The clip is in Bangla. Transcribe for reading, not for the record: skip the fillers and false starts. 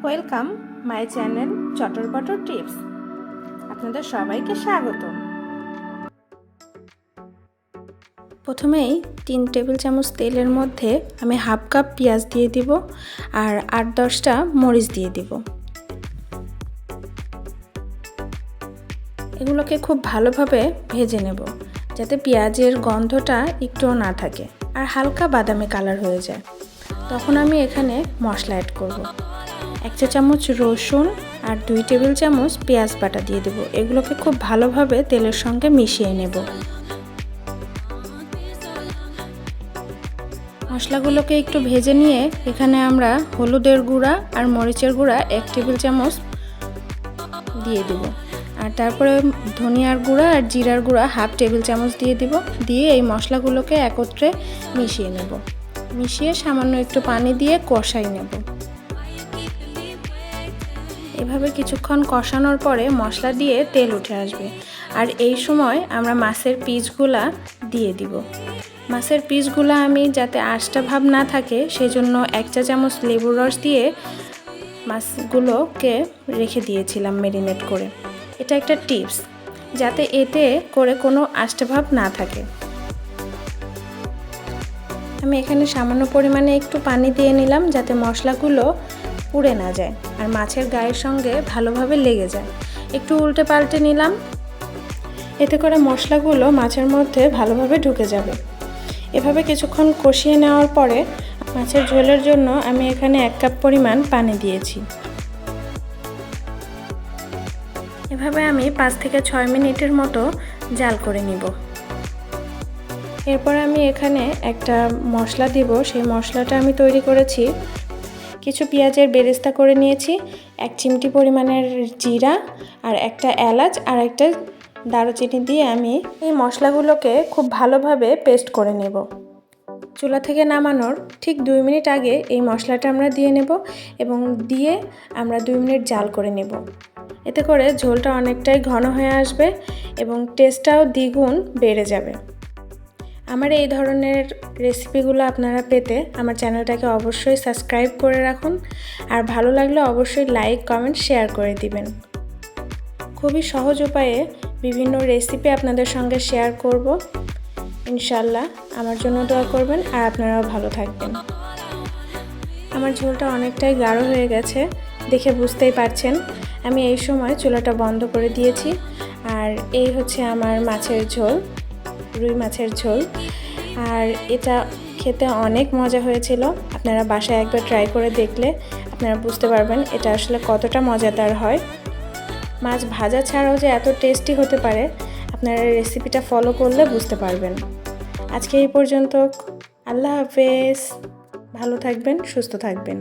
ওয়েলকাম মাই চ্যানেল চটরপটর টিপস। আপনাদের সবাইকে স্বাগত। প্রথমেই 3 টেবিল চামচ তেলের মধ্যে আমি হাফ কাপ পেঁয়াজ দিয়ে দিব আর 8-10টা মরিচ দিয়ে দিব। এগুলোকে খুব ভালোভাবে ভেজে নেব যাতে পেঁয়াজের গন্ধটা একটুও না থাকে আর হালকা বাদামি কালার হয়ে যায়। তখন আমি এখানে মশলা অ্যাড করব। 1 চা চামচ রসুন আর 2 টেবিল চামচ পেঁয়াজ বাটা দিয়ে দেব। এগুলোকে খুব ভালোভাবে তেলের সঙ্গে মিশিয়ে নেব। মশলাগুলোকে একটু ভেজে নিয়ে এখানে আমরা হলুদের গুঁড়া আর মরিচের গুঁড়া 1 টেবিল চামচ দিয়ে দেব। আর তারপরে ধনিয়ার গুঁড়া আর জিরার গুঁড়া হাফ টেবিল চামচ দিয়ে দিব। দিয়ে এই মশলাগুলোকে একত্রে মিশিয়ে নেব। মিশিয়ে সামান্য একটু পানি দিয়ে কষাই নেব। এভাবে কিছুক্ষণ কষানোর পরে মশলা দিয়ে তেল উঠে আসবে আর এই সময় আমরা মাছের পিসগুলা দিয়ে দিব। মাছের পিসগুলা আমি যাতে আঁশটা ভাব না থাকে সেজন্য 1 চা চামচ লেবুর রস দিয়ে মাছগুলোকে রেখে দিয়েছিলাম ম্যারিনেট করে। এটা একটা টিপস, যাতে এতে করে কোনো আঁশটা ভাব না থাকে। আমি এখানে সামান্য পরিমাণে একটু পানি দিয়ে নিলাম যাতে মশলাগুলো পুড়ে না যায় আর মাছের গায়ের সঙ্গে ভালোভাবে লেগে যায়। একটু উল্টে পাল্টে নিলাম, এতে করে মশলাগুলো মাছের মধ্যে ভালোভাবে ঢুকে যাবে। এভাবে কিছুক্ষণ কষিয়ে নেওয়ার পরে মাছের ঝোলের জন্য আমি এখানে 1 কাপ পরিমাণ পানি দিয়েছি। এভাবে আমি 5 থেকে 6 মিনিটের মতো জাল করে নিব। এরপর আমি এখানে একটা মশলা দিব। সেই মশলাটা আমি তৈরি করেছি। কিছু পেঁয়াজের বেরেস্তা করে নিয়েছি, 1 চিমটি পরিমাণের জিরা আর একটা এলাচ আর একটা দারুচিনি দিয়ে আমি এই মশলাগুলোকে খুব ভালোভাবে পেস্ট করে নেব। চুলা থেকে নামানোর ঠিক 2 মিনিট আগে এই মশলাটা আমরা দিয়ে নেব এবং দিয়ে আমরা 2 মিনিট জাল করে নেব। এতে করে ঝোলটা অনেকটাই ঘন হয়ে আসবে এবং টেস্টটাও দ্বিগুণ বেড়ে যাবে। আমার এই ধরনের রেসিপিগুলো আপনারা পেতে আমার চ্যানেলটাকে অবশ্যই সাবস্ক্রাইব করে রাখুন আর ভালো লাগলে অবশ্যই লাইক, কমেন্ট, শেয়ার করে দিবেন। খুবই সহজ উপায়ে বিভিন্ন রেসিপি আপনাদের সঙ্গে শেয়ার করব। ইনশাল্লাহ আমার জন্য দোয়া করবেন আর আপনারাও ভালো থাকবেন। আমার ঝোলটা অনেকটাই গাঢ় হয়ে গেছে, দেখে বুঝতেই পারছেন। আমি এই সময় চুলাটা বন্ধ করে দিয়েছি আর এই হচ্ছে আমার মাছের ঝোল, রুই মাছের ঝোল। আর এটা খেতে অনেক মজা হয়েছিল। আপনারা বাসায় একবার ট্রাই করে দেখলে আপনারা বুঝতে পারবেন এটা আসলে কতটা মজাদার হয়। মাছ ভাজা ছাড়াও যে এত টেস্টি হতে পারে আপনারা রেসিপিটা ফলো করলে বুঝতে পারবেন। আজকে এই পর্যন্ত। আল্লাহ হাফেজ। ভালো থাকবেন, সুস্থ থাকবেন।